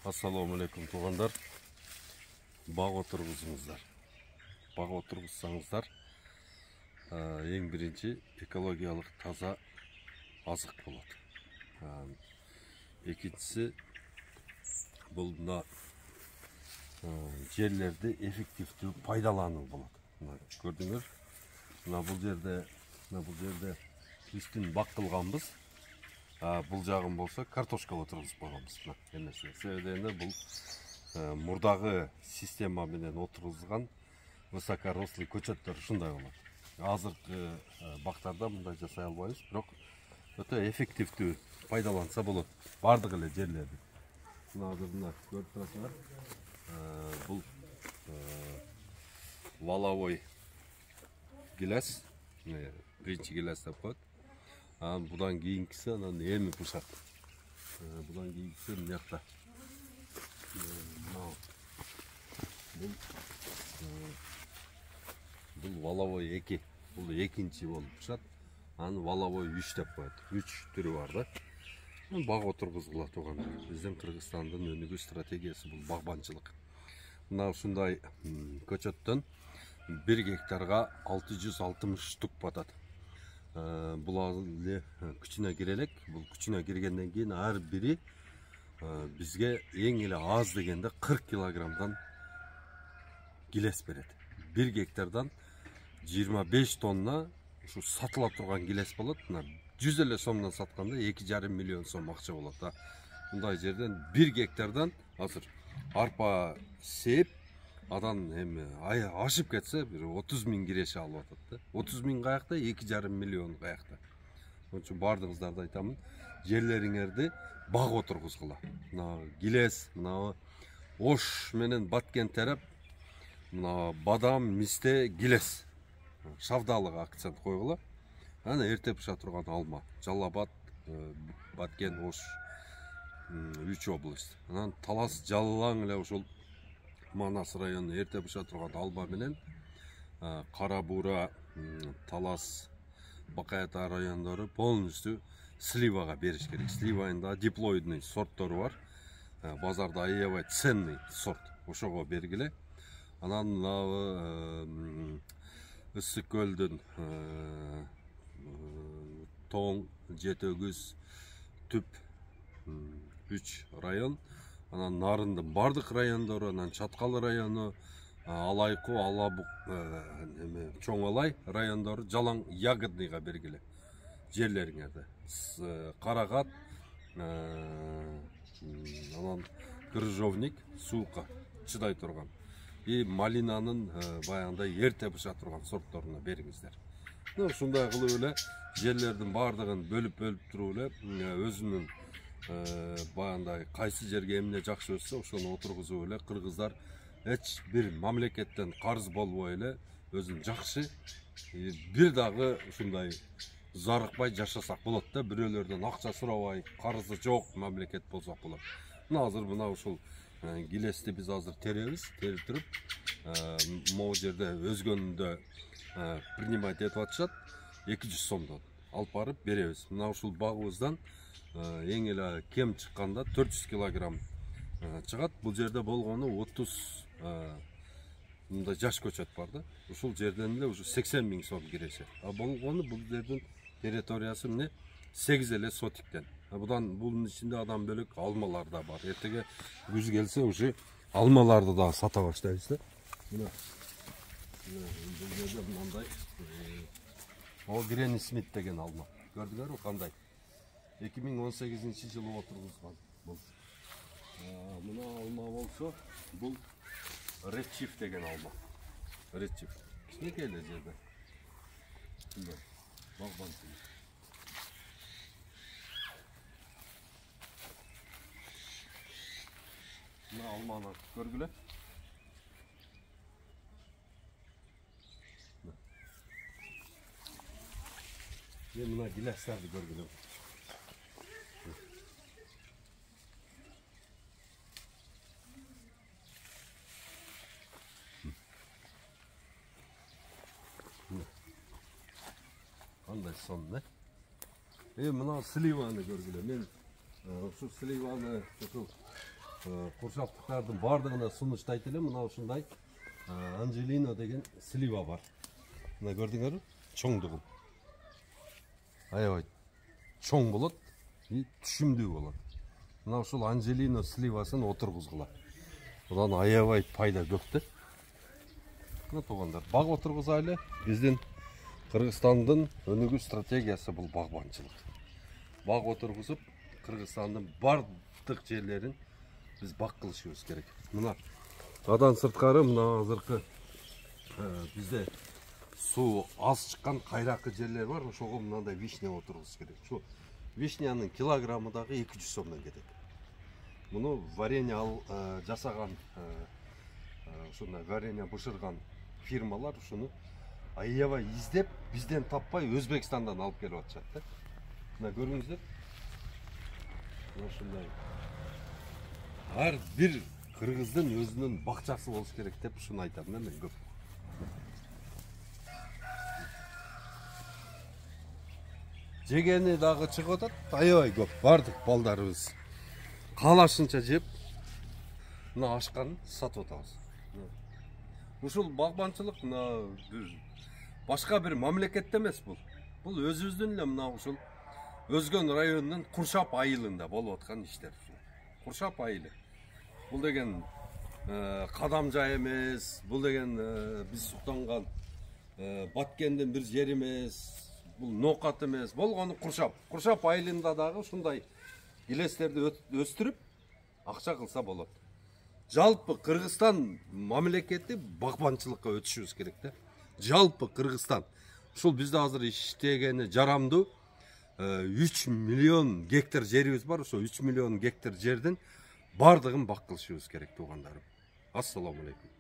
Assalamu alaikum туғандар. Бақ отырғызыңыздар. Бақ отырғызсаңыздар, ең бірінші экологиялық таза азық болады. Екіншісі, бұл мына жерлерді эффективті пайдалану болады. Көрдіңіз? Мына бұл жерде үстін бақ қылғанбыз. Бұл жағын болса картошка отырғызып қойғанбыз. Себебі бұл мұрдағы система менен отырғызған высокорослый көчөттөр шундай болады. Азыркы бактарда мындай жасай албайбыз, бирок өтө эффективдүү пайдаланса болот бардык эле жерлерди. Мына көрүп турасыңар. Бул валовой гилес, биринчи гилес деп коет. Будан кийинкиси анан эми бушат. Будан кийинкиси мынакта. Бул валовой 2. Бул экинчи болуп бушат. Аны валовой 3 деп коет. 3 түрү бар да. Бак отургузгула турган. Биздин Кыргызстандын өнүгүү стратегиясы бул багбанчылык. Мына ушундай көчөттөн 1 гектарга 660 штук батат. Бұл күчүнө кирелек. Бұл күчүнө киргенден кийин ар бири бизге эң эле аз дегенде 40 килограммдан гилес берет. 1 гектардан 25 тонна ушу сатыла турган гилес болот. 100 эле сомдон сатканда 2,5 миллион сом акча болот. Мындай жерден 1 гектардан азыр арпа сеп адан эми ашып кетсе бир 30 миң киреше алып атат. 30 миң каякта, 2,5 миллион каякта. Ошон үчүн бардыгыңыздарды айтамын, жерлериңерди бак отургузгула. Мына гилес, мына ош менен баткен тереп, мына бадам, мисте, гилес. Шавдалыга акцент койгула. Аны эрте пыша турган алма, Жалал Абад, Баткен, Ош 3 область. Анан Талас, Жалалаң эле ошол Манас району эрте быша турган алба менен Кара Буура, Талас, Бакаята райондору полностью сливага бериш керек. Сливайында диплоидный сорттору бар. Базарда аябай ценный сорт. Ошого бергиле. Анан Ысык көлдүн Тоң, Жетөгүз, Түп 3 район. Анан Нарындын бардык райондору, анан Чаткал району, Алайку, Алабук, Чоң Алай райондору жалаң ягодныйга бергиле. Жерлериңерде. Карагат, анан Крыжовник, суукка чыдай турган. И малинанын баягындай эрте быша турган сортторуна бериңиздер. Ушундай кылып эле жерлердин бардыгын бөлүп туруп эле өзүнүн баягындай кайсы жерге эмне жакшы өссө ошону отургузуп эле кыргыздар эч бир мамлекеттен карыз болбой эле өзүн жакшы бир дагы ушундай зарыкпай жашасак болот да, бирөөлөрдөн акча сурабай, карызы жок мамлекет болсок болот. Мына азыр мына ушул гилести биз азыр теребиз, терип туруп могу жерде өзгөнүндө принимать этип атышат, 200 сомдон алып барып беребиз. Мына ушул багыбыздан эң эле кем чыкканда 400 килограмм чыгат. Бул жерде болгону 30 мындай жаш көчөт бар да. Ушул жерден эле уже 80 миң сом киреше. Болгону бул жердин территориясы эмне 8 эле сотиктен. Bunun içinde adam bölük almalar da var. Ertege güz gelse уже almalarda da sata başlayız da. O Granny Smith degen alma. Gördüler o kanday. 2018 yılı oturguzgan. Buna alma olsa bu Red Chief degen alma. Red Chief. Ne geleceğiz de? Şimdi bak bak. Mına almalar görgüle. Mına gileslerdi görgüle. Qanday son ne? Mına slivanı görgüle. Men şu slivanı курчаптыктардын бардыгына сунуштайт эле мына ушундай Анжелино деген слива бар. Мына көрдүңөрбү? Чоңдугу. Аябай чоң болот, түшүмдүү болот. Мына ушул Анжелино сливасын отургузгула. Будан аябай пайда көп да. Мына туугандар, баг отургузайлы. Биздин Кыргызстандын өнүгүү стратегиясы бул багбанчылык. Баг отургузуп, Кыргызстандын бардык жерлерин биз бак кылышыбыз керек. Мына адан сырткары мына азыркы бизде суу аз чыккан кайракы жерлер бар, ошого мындай вишня отургуз керек. Шу вишнянын килограммы дагы 200 сомдон кетет. Муну варенье жасаган, ушундай варенье бышырган фирмалар ушуну аябай издеп, бизден таппай Өзбекстандан алып келип атышат да. Мына көрүңүздөр. Ушундай. Ар бир кыргыздын өзүнүн бакчасы болуш керек деп ушуну айтам да мен көп. Жегени дагы чыгып атат, аябай көп. Бардык балдарыбыз каалашынча жеп, мына ашканын сатып атабыз. Ушул багбанчылык мына башка бир мамлекетте эмес бул. Бул өзүбүздүн эле мына ушул Өзгөн районунун Куршап айылында болуп аткан иштер. Куршап айылы. Бул деген кадамжай эмес, бул деген биз суктанган Баткендин бир жери эмес, бул Нокат эмес, болгону Куршап. Куршап айылында дагы ушундай илестерди өстүрүп акча кылса болот. Жалпы Кыргызстан мамлекети багбанчылыкка өтүшүбүз керек да. Жалпы Кыргызстан. Ушул бизде азыр иштегени жарамдуу 3 миллион гектар жерибиз бар. Ошо 3 миллион гектар жердин бардыгын бак кылышыбыз керек туугандарым. Ассаламу алейкум.